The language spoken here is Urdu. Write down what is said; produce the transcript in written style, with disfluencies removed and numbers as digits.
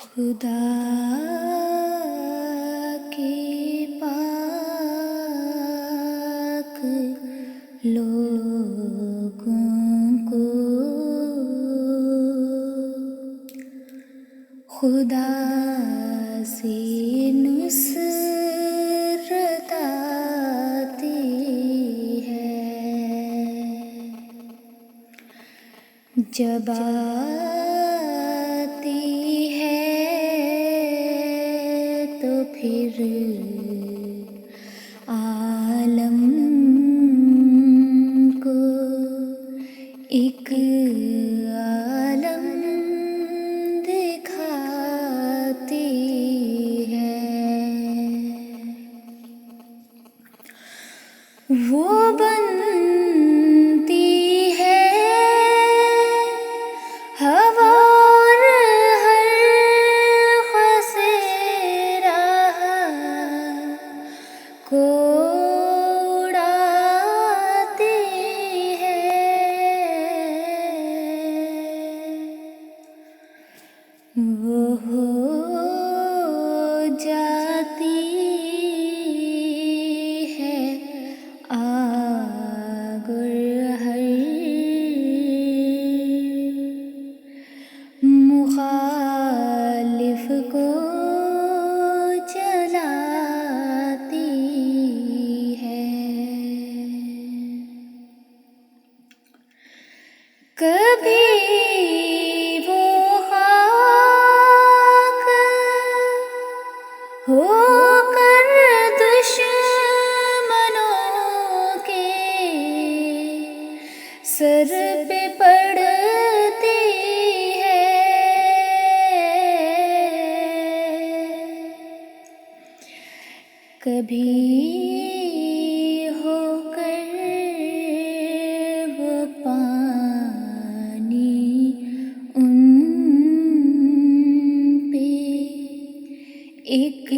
خدا کے پاک لوگوں کو خدا سے نصرت آتی ہے، جب آتی ہے تو پھر عالم کو ایک عالم دکھاتی ہے، وہ بنتی ہے ہوا اور ہر خسیرا کو اڑاتی ہے، وہ ہو جاتی ہے آگ اور ہر مخالف کو جلاتی ہے، کبھی وہ خاک ہو کر دشمنوں کے سر پہ پڑتی ہے، کبھی ہو کر وہ پانی ان پہ ایک